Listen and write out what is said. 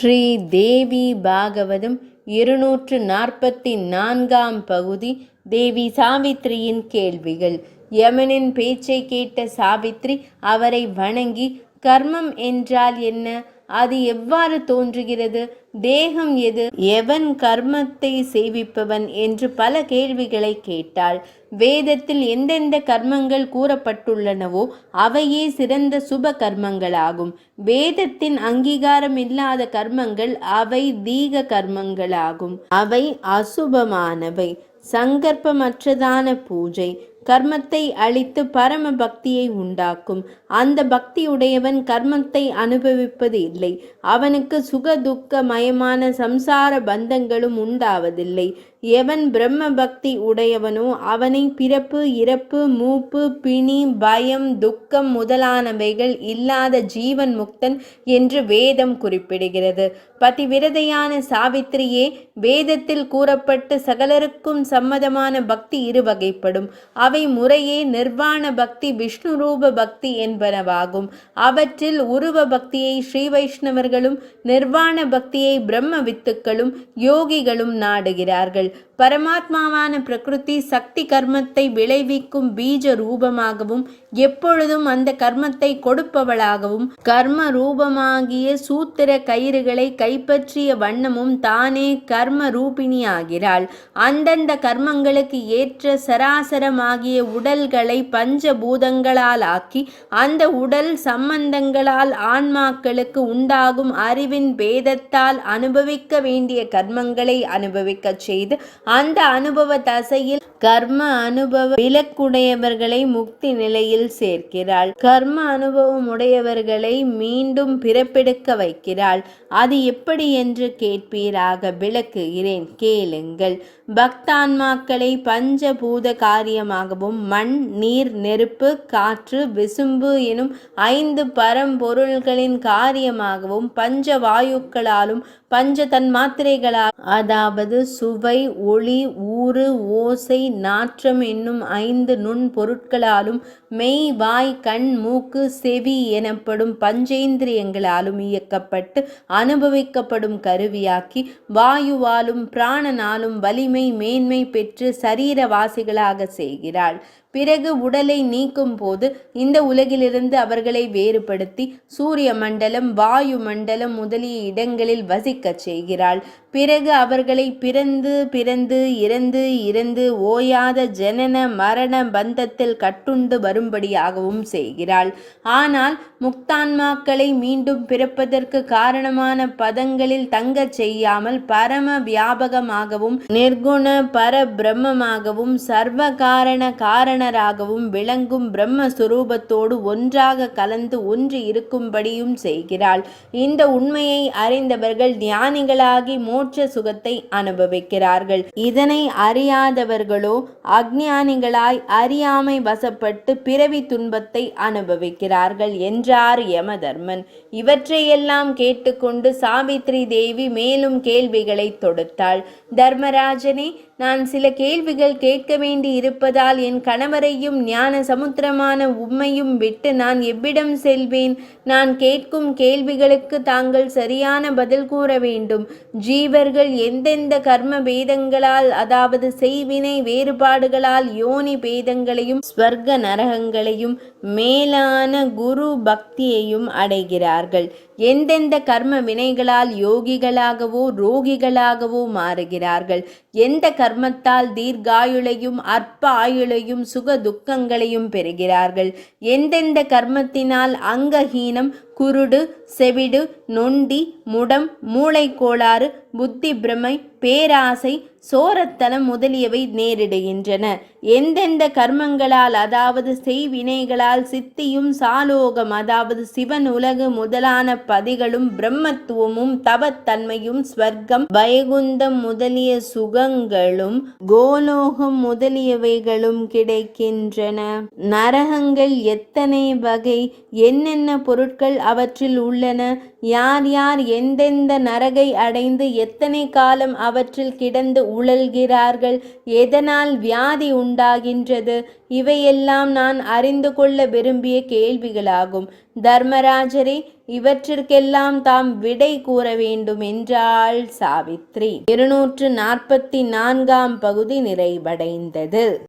ஸ்ரீ தேவி பாகவதம் 244 பகுதி. தேவி சாவித்திரியின் கேள்விகள். யமனின் பேச்சை கேட்ட சாவித்ரி அவரை வணங்கி, கர்மம் என்றால் என்ன? அது எவ்வாறு தோன்றுகிறது? தேகம் எது? எவன் கர்மத்தை சேவிப்பவன் என்று பல கேள்விகளை கேட்டாள். வேதத்தில் எந்தெந்த கர்மங்கள் கூறப்பட்டுள்ளனவோ அவையே சிறந்த சுப கர்மங்களாகும். வேதத்தின் அங்கீகாரம் இல்லாத கர்மங்கள் அவை தீக கர்மங்களாகும். அவை அசுபமானவை. சங்கற்பமற்றதான பூஜை கர்மத்தை அழித்து பரம பக்தியை உண்டாக்கும். அந்த பக்தியுடையவன் கர்மத்தை அனுபவிப்பது இல்லை. அவனுக்கு சுக துக்க மயமான சம்சார பந்தங்களும் உண்டாவதில்லை. எவன் பிரம்ம பக்தி உடையவனோ அவனை பிறப்பு இறப்பு மூப்பு பிணி பயம் துக்கம் முதலானவைகள் இல்லாத ஜீவன் முக்தன் என்று வேதம் குறிப்பிடுகிறது. பதிவிரதையான சாவித்திரியே, வேதத்தில் கூறப்பட்டு சகலருக்கும் சம்மதமான பக்தி இருவகைப்படும். அவை முறையே நிர்வாண பக்தி, விஷ்ணு ரூப பக்தி என்பனவாகும். அவற்றில் உருவ பக்தியை ஸ்ரீ வைஷ்ணவர்களும் நிர்வாண பக்தியை பிரம்ம வித்துக்களும் யோகிகளும் நாடுகிறார்கள். பரமாத்மாவான பிரகிருதி சக்தி கர்மத்தை விளைவிக்கும் பீஜ ரூபமாகவும் எப்பொழுதும் அந்த கர்மத்தை கொடுப்பவளாகவும் கர்ம ரூபமாகிய சூத்திர கயிறுகளை கைப்பற்றிய வண்ணமும் தானே கர்ம ரூபிணியாகிறாள். அந்தந்த கர்மங்களுக்கு ஏற்ற சராசரமாகிய உடல்களை பஞ்சபூதங்களால் ஆக்கி அந்த உடல் சம்பந்தங்களால் ஆன்மாக்களுக்கு உண்டாகும் அறிவின் பேதத்தால் அனுபவிக்க வேண்டிய கர்மங்களை அனுபவிக்கச் செய்து அந்த அனுபவ தசையில் கர்ம அனுபவ விலக்குடையவர்களை முக்தி நிலையில் சேர்க்கிறாள். கர்ம அனுபவம் உடையவர்களை மீண்டும் பிறப்பெடுக்க வைக்கிறாள். அது எப்படி என்று கேட்பீராக, விளக்குகிறேன், கேளுங்கள். பக்தான்மாக்களை பஞ்சபூத காரியமாகவும் மண் நீர் நெருப்பு காற்று விசும்பு எனும் 5 பரம்பொருள்களின் காரியமாகவும் பஞ்ச வாயுக்களாலும் பஞ்ச தன்மாத்திரைகளால், அதாவது சுவை ஒளி ஊறு ஓசை நாற்றம் என்னும் 5 நுண் பொருட்களாலும் மெய் வாய் கண் மூக்கு செவி எனப்படும் பஞ்சேந்திரியங்களாலும் இயக்கப்பட்டு அனுபவிக்கப்படும் கருவியாக்கி வாயுவாலும் பிராணனாலும் வலிமை மேன்மை பெற்று சரீரவாசிகளாக செய்கிறாள். பிறகு உடலை நீக்கும் போது இந்த உலகிலிருந்து அவர்களை வேறுபடுத்தி சூரிய மண்டலம் வாயு மண்டலம் முதலிய இடங்களில் வசிக்கச் செய்கிறாள். பிறகு அவர்களை பிறந்து பிறந்து இறந்து இறந்து ஓயாத ஜனன மரண பந்தத்தில் கட்டுண்டு வரும்படியாகவும் செய்கிறாள். ஆனால் முக்தான்மாக்களை மீண்டும் பிறப்பதற்கு காரணமான பதங்களில் தங்கச் செய்யாமல் பரம வியாபகமாகவும் நிர்குண பர பிரம்மமாகவும் சர்வகாரண காரணராகவும் விளங்கும் பிரம்மஸ்வரூபத்தோடு ஒன்றாக கலந்து ஒன்று இருக்கும்படியும் செய்கிறாள். இந்த உண்மையை அறிந்தவர்கள் ஞானிகளாகி மோட்ச சுகத்தை அனுபவிக்கிறார்கள். இதனை அறியாதவர்களோ அஞ்ஞானிகளாய் அறியாமை வசப்பட்டு பிறவி துன்பத்தை அனுபவிக்கிறார்கள் என்றார் யமதர்மன். இவற்றையெல்லாம் கேட்டுக்கொண்டு சாவித்ரி தேவி மேலும் கேள்விகளை தொடுத்தாள். தர்மராஜனே, நான் சில கேள்விகள் கேட்க வேண்டி இருப்பதால் என் கணவரையும் ஞான சமுத்திரமான உம்மையும் விட்டு நான் எவ்விடம் செல்வேன்? நான் கேட்கும் கேள்விகளுக்கு தாங்கள் சரியான பதில் கூற வேண்டும். ஜீவர்கள் எந்தெந்த கர்ம பேதங்களால், அதாவது செய்வினை வேறுபாடுகளால் யோனி பேதங்களையும் ஸ்வர்க நரகங்களையும் மேலான குரு பக்தியையும் அடைகிறார்கள்? எந்தெந்த கர்ம வினைகளால் யோகிகளாகவோ ரோகிகளாகவோ மாறுகிறார்கள்? எந்த கர்மத்தால் தீர்காயுளையும் அற்ப ஆயுளையும் சுக துக்கங்களையும் பெறுகிறார்கள்? எந்தெந்த கர்மத்தினால் அங்கஹீனம் குருடு செவிடு நொண்டி முடம் மூளை கோளாறு புத்தி பிரமை பேராசை சோரத்தனம் முதலியவை நேரிடுகின்றன? எந்தெந்த கர்மங்களால், அதாவது செய்வினைகளால் சித்தியும் சாலோகம், அதாவது சிவன் உலகு முதலான பதிகளும் பிரம்மத்துவமும் தவத்தன்மையும் ஸ்வர்க்கம் வைகுந்தம் முதலிய சுகங்களும் கோலோகம் முதலியவைகளும் கிடைக்கின்றன? நரகங்கள் எத்தனை வகை? என்னென்ன பொருட்கள் அவற்றில் உள்ளன? யார் யார் எந்தெந்த நரகை அடைந்து எத்தனை காலம் அவற்றில் கிடந்து உழல்கிறார்கள்? எதனால் வியாதி உண்டாகின்றது? இவையெல்லாம் நான் அறிந்து கொள்ள விரும்பிய கேள்விகளாகும். தர்மராஜரே, இவற்றிற்கெல்லாம் தாம் விடை கூற வேண்டும் என்றாள் சாவித்ரி. 244ஆம் பகுதி நிறைவடைந்தது.